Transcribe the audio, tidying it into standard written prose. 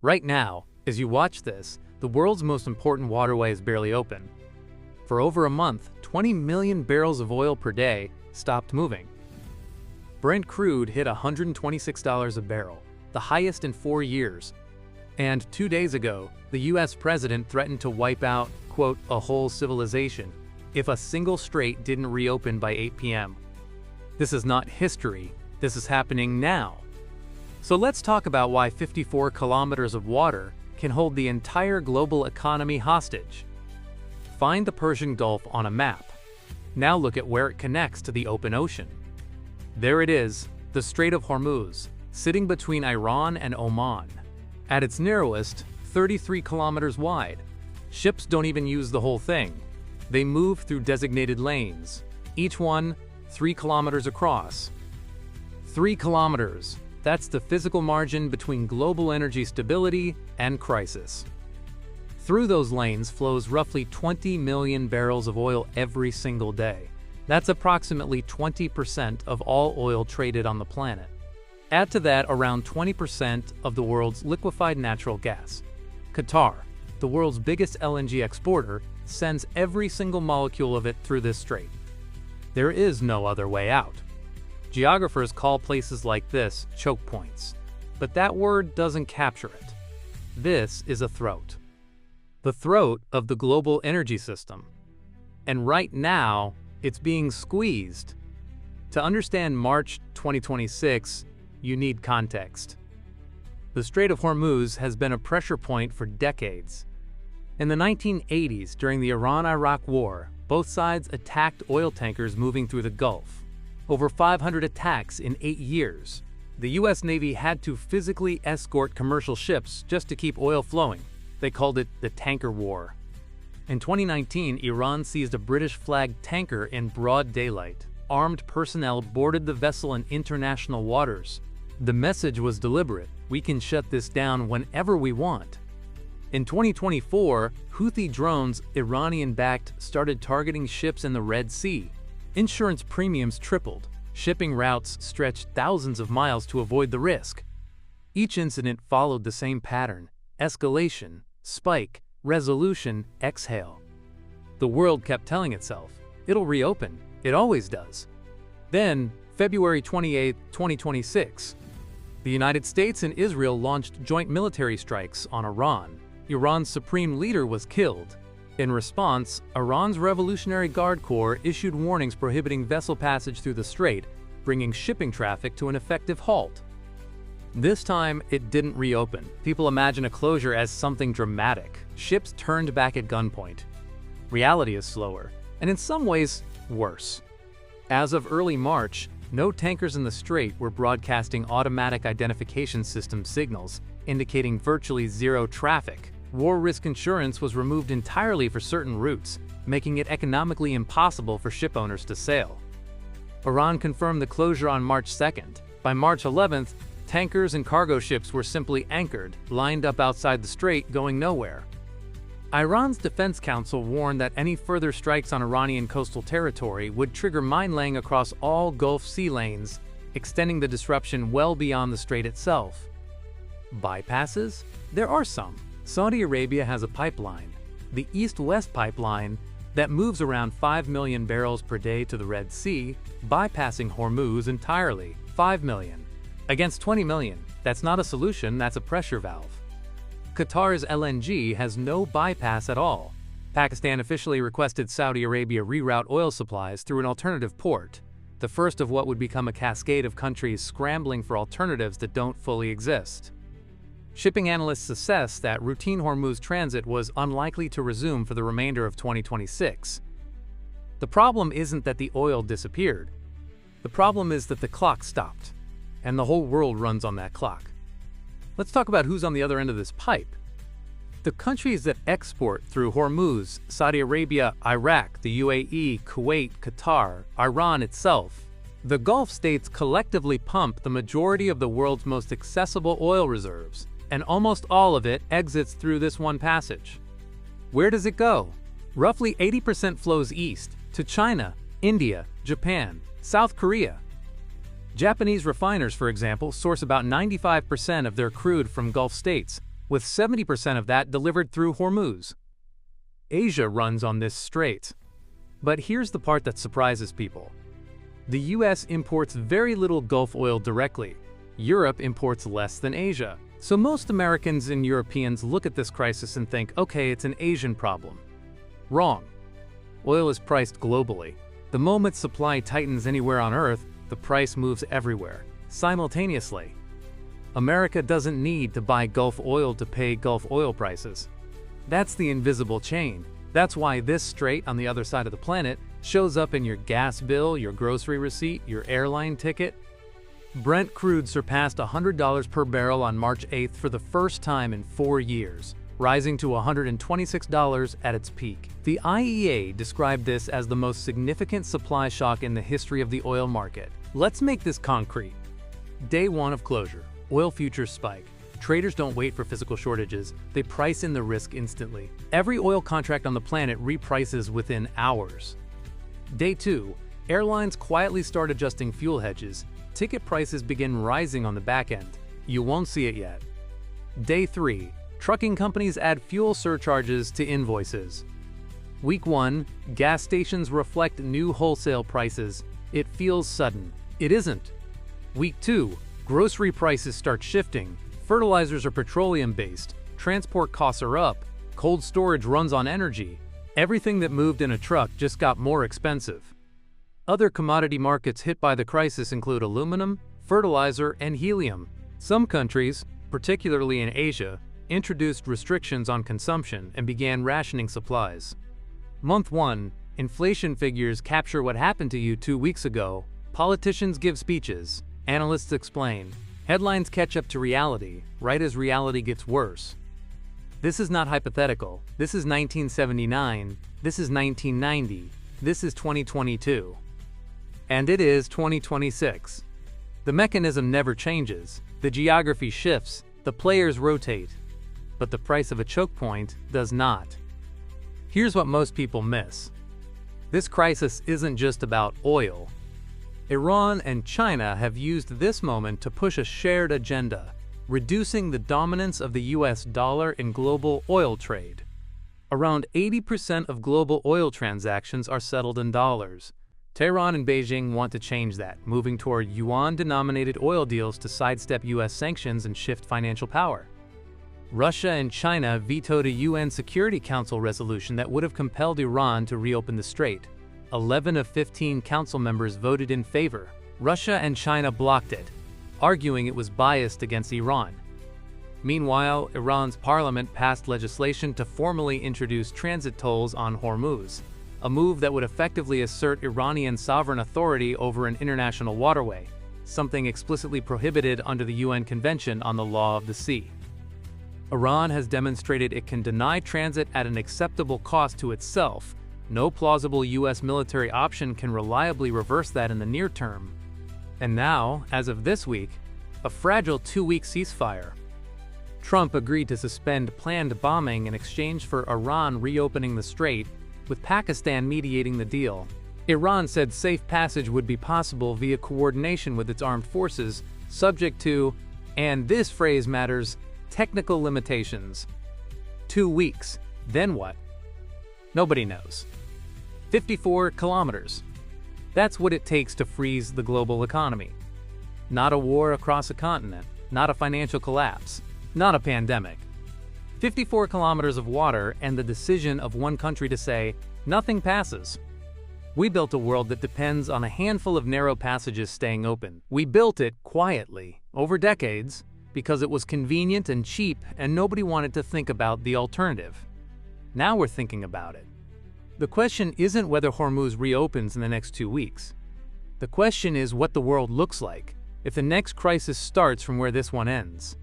Right now, as you watch this, the world's most important waterway is barely open. For over a month, 20 million barrels of oil per day stopped moving. Brent crude hit $126 a barrel, the highest in 4 years. And 2 days ago, the US president threatened to wipe out, quote, a whole civilization if a single strait didn't reopen by 8 p.m. This is not history, this is happening now. So let's talk about why 54 kilometers of water can hold the entire global economy hostage. Find the Persian Gulf on a map. Now look at where it connects to the open ocean. There it is, the Strait of Hormuz, sitting between Iran and Oman. At its narrowest, 33 kilometers wide. Ships don't even use the whole thing. They move through designated lanes, each one 3 kilometers across. 3 kilometers. That's the physical margin between global energy stability and crisis. Through those lanes flows roughly 20 million barrels of oil every single day. That's approximately 20% of all oil traded on the planet. Add to that around 20% of the world's liquefied natural gas. Qatar, the world's biggest LNG exporter, sends every single molecule of it through this strait. There is no other way out. Geographers call places like this choke points, but that word doesn't capture it. This is a throat. The throat of the global energy system. And right now, it's being squeezed. To understand March 2026, you need context. The Strait of Hormuz has been a pressure point for decades. In the 1980s, during the Iran-Iraq War, both sides attacked oil tankers moving through the Gulf. Over 500 attacks in 8 years. The US Navy had to physically escort commercial ships just to keep oil flowing. They called it the Tanker War. In 2019, Iran seized a British-flagged tanker in broad daylight. Armed personnel boarded the vessel in international waters. The message was deliberate: we can shut this down whenever we want. In 2024, Houthi drones, Iranian-backed, started targeting ships in the Red Sea. Insurance premiums tripled. Shipping routes stretched thousands of miles to avoid the risk. Each incident followed the same pattern: escalation, spike, resolution, exhale. The world kept telling itself, it'll reopen. It always does. Then, February 28, 2026, the United States and Israel launched joint military strikes on Iran. Iran's supreme leader was killed. In response, Iran's Revolutionary Guard Corps issued warnings prohibiting vessel passage through the strait, bringing shipping traffic to an effective halt. This time, it didn't reopen. People imagine a closure as something dramatic. Ships turned back at gunpoint. Reality is slower, and in some ways, worse. As of early March, no tankers in the strait were broadcasting automatic identification system signals, indicating virtually zero traffic. War risk insurance was removed entirely for certain routes, making it economically impossible for ship owners to sail. Iran confirmed the closure on March 2nd. By March 11th, tankers and cargo ships were simply anchored, lined up outside the strait, going nowhere. Iran's Defense Council warned that any further strikes on Iranian coastal territory would trigger mine-laying across all Gulf sea lanes, extending the disruption well beyond the strait itself. Bypasses? There are some. Saudi Arabia has a pipeline, the East-West pipeline, that moves around 5 million barrels per day to the Red Sea, bypassing Hormuz entirely. 5 million. Against 20 million, that's not a solution, that's a pressure valve. Qatar's LNG has no bypass at all. Pakistan officially requested Saudi Arabia reroute oil supplies through an alternative port, the first of what would become a cascade of countries scrambling for alternatives that don't fully exist. Shipping analysts assess that routine Hormuz transit was unlikely to resume for the remainder of 2026. The problem isn't that the oil disappeared. The problem is that the clock stopped, and the whole world runs on that clock. Let's talk about who's on the other end of this pipe. The countries that export through Hormuz, Saudi Arabia, Iraq, the UAE, Kuwait, Qatar, Iran itself. The Gulf states collectively pump the majority of the world's most accessible oil reserves, and almost all of it exits through this one passage. Where does it go? Roughly 80% flows east, to China, India, Japan, South Korea. Japanese refiners, for example, source about 95% of their crude from Gulf states, with 70% of that delivered through Hormuz. Asia runs on this strait. But here's the part that surprises people. The US imports very little Gulf oil directly. Europe imports less than Asia. So most Americans and Europeans look at this crisis and think, okay, it's an Asian problem. Wrong. Oil is priced globally. The moment supply tightens anywhere on Earth, the price moves everywhere, simultaneously. America doesn't need to buy Gulf oil to pay Gulf oil prices. That's the invisible chain. That's why this strait on the other side of the planet shows up in your gas bill, your grocery receipt, your airline ticket. Brent crude surpassed $100 per barrel on March 8th for the first time in 4 years, rising to $126 at its peak. The IEA described this as the most significant supply shock in the history of the oil market. Let's make this concrete. Day 1 of closure. Oil futures spike. Traders don't wait for physical shortages, they price in the risk instantly. Every oil contract on the planet reprices within hours. Day 2. Airlines quietly start adjusting fuel hedges. Ticket prices begin rising on the back end. You won't see it yet. Day 3. Trucking companies add fuel surcharges to invoices. Week 1. Gas stations reflect new wholesale prices. It feels sudden. It isn't. Week 2. Grocery prices start shifting. Fertilizers are petroleum-based. Transport costs are up. Cold storage runs on energy. Everything that moved in a truck just got more expensive. Other commodity markets hit by the crisis include aluminum, fertilizer, and helium. Some countries, particularly in Asia, introduced restrictions on consumption and began rationing supplies. Month 1. Inflation figures capture what happened to you 2 weeks ago. Politicians give speeches. Analysts explain. Headlines catch up to reality, right as reality gets worse. This is not hypothetical. This is 1979. This is 1990. This is 2022. And it is 2026. The mechanism never changes. The geography shifts. The players rotate. But the price of a choke point does not. Here's what most people miss. This crisis isn't just about oil. Iran and China have used this moment to push a shared agenda, reducing the dominance of the US dollar in global oil trade. Around 80% of global oil transactions are settled in dollars. Tehran and Beijing want to change that, moving toward yuan-denominated oil deals to sidestep US sanctions and shift financial power. Russia and China vetoed a UN Security Council resolution that would have compelled Iran to reopen the strait. 11 of 15 council members voted in favor. Russia and China blocked it, arguing it was biased against Iran. Meanwhile, Iran's parliament passed legislation to formally introduce transit tolls on Hormuz, a move that would effectively assert Iranian sovereign authority over an international waterway, something explicitly prohibited under the UN Convention on the Law of the Sea. Iran has demonstrated it can deny transit at an acceptable cost to itself. No plausible US military option can reliably reverse that in the near term. And now, as of this week, a fragile 2-week ceasefire. Trump agreed to suspend planned bombing in exchange for Iran reopening the strait, with Pakistan mediating the deal. Iran said safe passage would be possible via coordination with its armed forces, subject to, and this phrase matters, technical limitations. 2 weeks. Then what? Nobody knows. 54 kilometers. That's what it takes to freeze the global economy. Not a war across a continent, not a financial collapse, not a pandemic. 54 kilometers of water and the decision of one country to say, nothing passes. We built a world that depends on a handful of narrow passages staying open. We built it quietly, over decades, because it was convenient and cheap and nobody wanted to think about the alternative. Now we're thinking about it. The question isn't whether Hormuz reopens in the next 2 weeks. The question is what the world looks like if the next crisis starts from where this one ends.